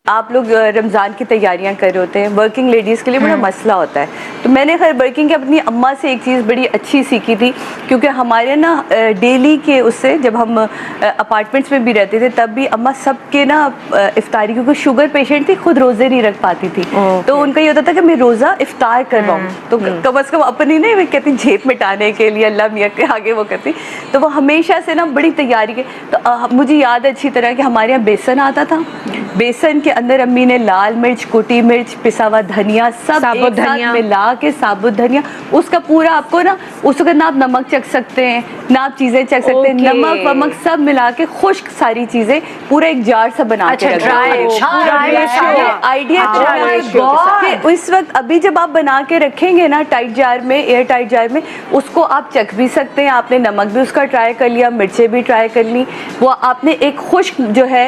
आप लोग रमज़ान की तैयारियां कर रहे होते हैं, वर्किंग लेडीज़ के लिए बड़ा मसला होता है। तो मैंने खैर वर्किंग की अपनी अम्मा से एक चीज़ बड़ी अच्छी सीखी थी, क्योंकि हमारे ना डेली के उससे जब हम अपार्टमेंट्स में भी रहते थे तब भी अम्मा सबके ना इफ्तारी, क्योंकि शुगर पेशेंट थी, खुद रोज़े नहीं रख पाती थी। तो उनका ये होता था कि मैं रोज़ा इफ्तार करवाऊँ, तो कम अज़ कम अपनी नहीं, मैं कहती झेप मिटाने के लिए अल्लाह मियाँ के आगे वो करती। तो वो हमेशा से ना बड़ी तैयारी के, तो मुझे याद है अच्छी तरह कि हमारे यहाँ बेसन आता था, बेसन के अंदर अम्मी ने लाल मिर्च, कुटी मिर्च, पिसा हुआ धनिया सब एक साथ मिला के, साबुत धनिया, उसका पूरा आपको ना उस वक्त ना आप नमक चख सकते हैं, ना आप चीजें चख सकते हैं, नमक वमक सब मिला के खुश्क सारी चीजें पूरा एक जार सा बना के आइडिया उस वक्त। अभी जब आप बना के रखेंगे ना टाइट जार में, एयर टाइट जार में, उसको आप चख भी सकते हैं। आपने नमक भी उसका ट्राई कर लिया, मिर्चें भी ट्राई कर ली, वो आपने एक खुश्क जो है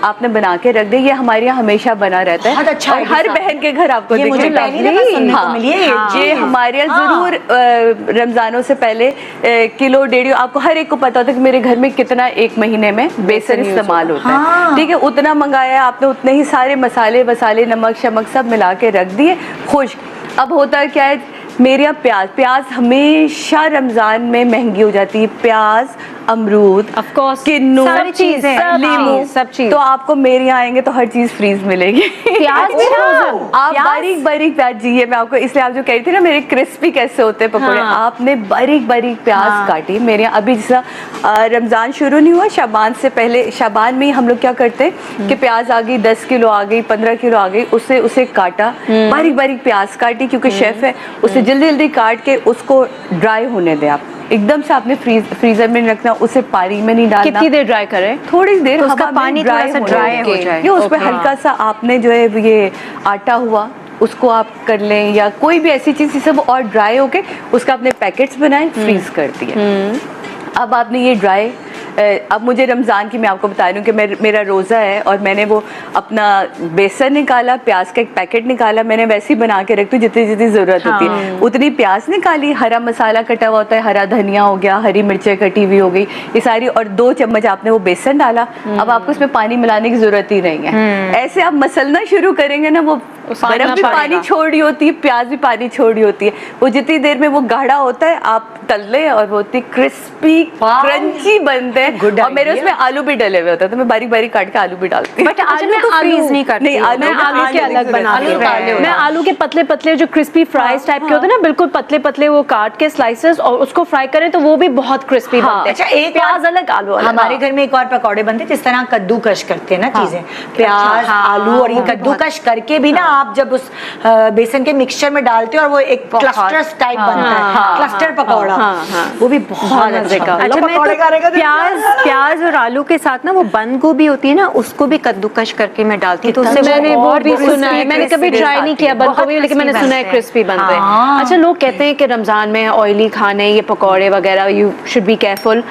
आपने बना के रख दे। ये हमारे यहाँ हमेशा बना रहता है, अच्छा, और हर बहन के घर आपको ये मुझे पहली दफा सुनने को मिली है। ये हमारे यहाँ जरूर रमजानों से पहले किलो डेढ़, आपको हर एक को पता होता है कि मेरे घर में कितना एक महीने में बेसन इस्तेमाल होता है, ठीक है, उतना मंगाया आपने, उतने ही सारे मसाले वसाले नमक शमक सब मिला के रख दिए खुश। अब होता क्या है, मेरे यहाँ प्याज हमेशा रमजान में महंगी हो जाती है, प्याज, अमरूद, ऑफ कोर्स, किन्नू, सारी चीजें, नींबू, सब चीज। तो आपको मेरे यहाँ आएंगे तो हर चीज फ्रीज मिलेगी। प्याज भी आप बारीक बारीक प्याज, जी ये मैं आपको, इसलिए आप जो कह रही थी ना मेरे क्रिस्पी कैसे होते हैं पकौड़े, आपने बारीक बारीक प्याज काटी। मेरे यहाँ अभी जैसा रमजान शुरू नहीं हुआ, शाबान से पहले, शाबान में ही हम लोग क्या करते हैं कि प्याज आ गई 10 किलो आ गई, 15 किलो आ गई, उसे काटा, बारीक बारीक प्याज काटी, क्योंकि शेफ है, उसे जल्दी जल्दी काट के उसको ड्राई होने दें। आप एकदम से आपने फ्रीजर में रखना, उसे पानी में नहीं डालना। कितनी देर ड्राई करें? थोड़ी देर, तो उसका पानी ड्राई हो जाए, ये उस पर हल्का सा आपने जो है ये आटा हुआ उसको आप कर लें, या कोई भी ऐसी चीज जिससे वो और ड्राई होके उसका आपने पैकेट्स बनाए, फ्रीज कर दिए। अब आपने ये ड्राई, अब मुझे रमज़ान की मैं आपको बता रही हूँ कि मेरा रोज़ा है और मैंने वो अपना बेसन निकाला, प्याज का एक पैकेट निकाला, मैंने वैसे ही बना के रखती हूँ जितनी जितनी ज़रूरत होती है उतनी प्याज निकाली, हरा मसाला कटा हुआ होता है, हरा धनिया हो गया, हरी मिर्चें कटी हुई हो गई, ये सारी, और 2 चम्मच आपने वो बेसन डाला। अब आपको इसमें पानी मिलाने की ज़रूरत ही नहीं है, ऐसे आप मसलना शुरू करेंगे ना, वो बर्फ भी पानी छोड़ रही होती है, प्याज भी पानी छोड़ रही होती है, वो जितनी देर में वो गाढ़ा होता है आप तल ले और वो इतनी क्रिस्पी क्रंची बनते हैं। और मेरे उसमें आलू भी डले हुए होते हैं, तो मैं बारीक बारीक काट के आलू भी डालती हूँ। बट आलू तो फ्रीज नहीं करती, नहीं आलू के अलग बनाती हूँ, मैं आलू के पतले पतले जो क्रिस्पी फ्राइज टाइप के होते हैं ना, बिल्कुल पतले पतले, वो काट के स्लाइसेस और उसको फ्राई करें तो वो भी बहुत क्रिस्पी बनते हैं। अच्छा, एक प्याज अलग आलू अलग। हमारे घर में एक और पकौड़े बनते जिस तरह कद्दूकश करते हैं ना चीजें, प्याज आलू और ये कद्दूकश करके भी ना आप जब उस बेसन के मिक्सचर में डालते हो और वो एक क्लस्टर टाइप बनता है, क्लस्टर पकौड़ा, वो भी बहुत मजे का। अच्छा, प्याज और आलू के साथ ना वो बंद गोभी होती है ना, उसको भी कद्दूकश करके मैं डालती हूँ, तो उससे मैंने वो भी सुना है, मैंने कभी ट्राई नहीं किया बंद गोभी, लेकिन मैंने सुना है क्रिस्पी बनते हैं। अच्छा, लोग कहते हैं कि रमजान में ऑयली खाने, ये पकौड़े वगैरह, यू शुड बी केयरफुल।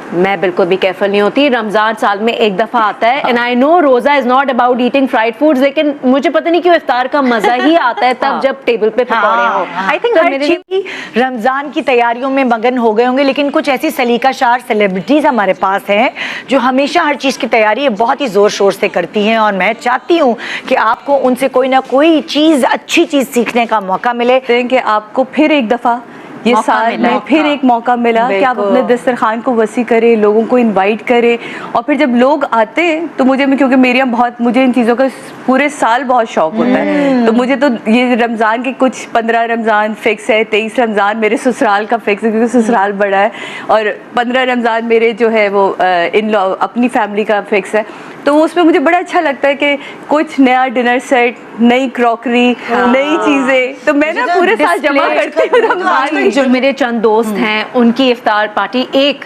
मैं बिल्कुल भी केयरफुल नहीं होती। रमजान साल में एक दफा आता है, एंड आई नो रोजा is not about eating fried foods, लेकिन मुझे पता नहीं क्यों इफ्तार का मजा ही आता है तब जब टेबल पे पकौड़े हो। आई थिंक हर चीज रमजान की तैयारियों में मगन हो गए होंगे, लेकिन कुछ ऐसी सलीकाशार सेलिब्रिटीज हमारे पास हैं जो हमेशा हर चीज की तैयारी बहुत ही जोर शोर से करती हैं, और मैं चाहती हूँ कि आपको उनसे कोई ना कोई चीज, अच्छी चीज सीखने का मौका मिले। कि आपको फिर एक दफा ये साल में फिर एक मौका मिला कि आप अपने दस्तरखान को वसी करें, लोगों को इनवाइट करें, और फिर जब लोग आते तो क्योंकि मेरे यहाँ बहुत, मुझे इन चीज़ों का पूरे साल बहुत शौक होता है, तो मुझे तो ये रमज़ान के कुछ 15 रमज़ान फिक्स है, 23 रमज़ान मेरे ससुराल का फिक्स है क्योंकि ससुराल बड़ा है, और 15 रमज़ान मेरे जो है वो इन लॉ अपनी फैमिली का फिक्स है। तो उसमें मुझे बड़ा अच्छा लगता है कि कुछ नया डिनर सेट, नई क्रॉकरी, नई चीज़ें, तो मैं ना पूरे साल जमा करती हूँ रमज़ान। जो मेरे चंद दोस्त हैं उनकी इफ्तार पार्टी एक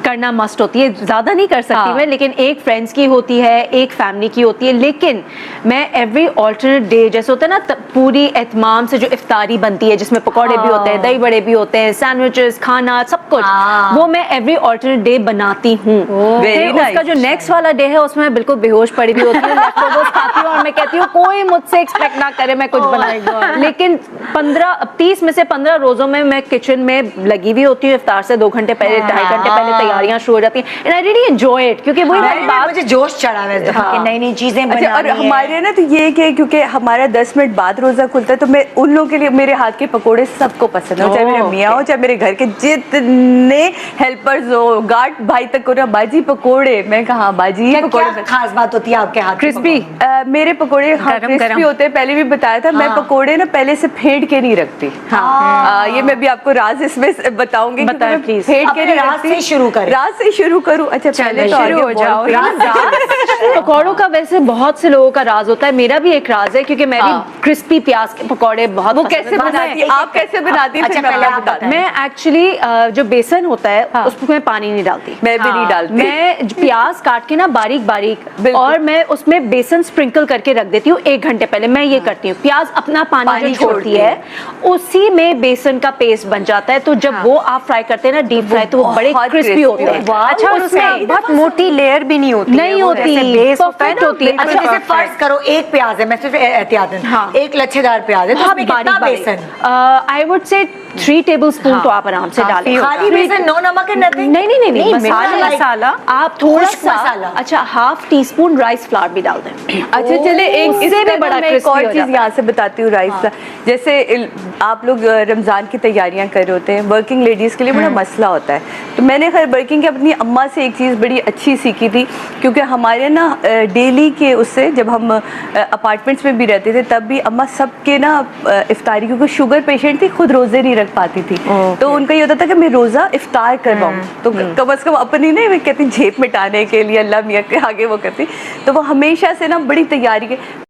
करना मस्ट होती है, ज्यादा नहीं कर सकती मैं, लेकिन एक फ्रेंड्स की होती है, एक फैमिली की होती है, लेकिन मैं एवरी ऑल्टरनेट डे, जैसे होता है ना पूरी एहतमाम से जो इफ्तारी बनती है जिसमें पकौड़े भी होते हैं, दही बड़े भी होते हैं, सैंडविचेस, खाना, सब कुछ, वो मैं एवरी ऑल्टरनेट डे बनाती हूँ। उसका जो नेक्स्ट वाला डे है उसमें बिल्कुल बेहोश पड़ी भी होती है, खाती हूँ और तो मैं कहती हूँ कोई मुझसे एक्सपेक्ट ना करे मैं कुछ बनाऊं, लेकिन 30 में से 15 रोजों में मैं किचन में लगी हुई होती हूँ। इफ्तार से 2 घंटे पहले, 2.5 घंटे पहले तैयारियां शुरू हो जाती हैं, and I really enjoy it, क्योंकि वही वाली बात, मुझे जोश चढ़ा है इस दफा कि नई नई चीजें अच्छा, और बनानी है। हमारे ना तो ये कि क्योंकि हमारा 10 मिनट बाद रोजा खुलता है, तो मैं उन लोगों के लिए मेरे हाथ के पकोड़े सबको पसंद हो, चाहे मेरे मियाँ हो, चाहे मेरे घर के जितने हेल्पर्स हो, गार्ड भाई तक को ना, बाजी पकोड़े, मैं कहा बाजी ये क्या पकोड़े खास बात होती है आपके हाथ के क्रिस्पी। मेरे पकोड़े क्रिस्पी होते हैं, पहले भी बताया था। मैं पकोड़े ना पहले से फेंट के नहीं रखती। ये मैं भी आपको राज इसमें बताऊंगी, बताएं प्लीज। फेंट के नहीं राज रखती। से शुरू करें। राज से शुरू करूं? अच्छा पहले तो शुरू हो जाओ। पकौड़ों का वैसे बहुत से लोगों का राज होता है, मेरा भी एक राज है, क्योंकि मैं भी क्रिस्पी प्याज के पकौड़े बहुत वो पसंद कैसे है। बनाती है? आप कैसे बनाती हैं? अच्छा, फिर मैं पहले आपको आप बताती हूँ। मैं एक्चुअली जो बेसन होता है उसमें मैं पानी नहीं डालती, मैं भी नहीं डालती। मैं प्याज काट के ना बारीक बारीक, और मैं उसमें बेसन स्प्रिंकल करके रख देती हूँ 1 घंटे पहले। मैं ये करती हूँ, प्याज अपना पानी जो छोड़ती है उसी में बेसन का पेस्ट बन जाता है, तो जब वो आप फ्राई करते हैं ना डीप फ्राई, तो वो बड़े क्रिस्पी होते हैं। अच्छा, उसमें बहुत मोटी लेयर भी नहीं होती, नहीं होती, परफेक्ट होती है। अच्छा, जैसे फर्ज करो एक प्याज है, मैं सिर्फ एहतियातन एक लच्छेदार प्याज है, तो उसमें कितना बेसन? आई वुड से 3 टेबलस्पून तो आप आराम से डालें। खाली बेसन, नो नमक एंड नथिंग? नहीं, मसाला मसाला आप थोड़ा खुश्क सा, मसाला। अच्छा 1/2 टीस्पून राइस फ्लावर भी डाल दें। अच्छा चले, एक उससे इससे भी भी बड़ा बड़ा एक crispy और हो चीज जाता है। यहाँ से बताती हूँ राइस। जैसे आप लोग रमजान की तैयारियां कर रहे होते हैं, वर्किंग लेडीज के लिए बड़ा मसला होता है। तो मैंने खैर वर्किंग की अपनी अम्मा से एक चीज़ बड़ी अच्छी सीखी थी, क्योंकि हमारे ना डेली के उससे, जब हम अपार्टमेंट्स में भी रहते थे तब भी अम्मा सबके ना इफ्तारी, क्योंकि शुगर पेशेंट थी, खुद रोजे नहीं रख पाती थी, तो उनका ये होता था कि मैं रोजा इफ्तार करवाऊँ, तो कम से कम अपनी नहीं, मैं कहती झेप मिटाने के लिए अल्लाह मियाँ के आगे वो करती, तो वो हमेशा से ना बड़ी तैयारी के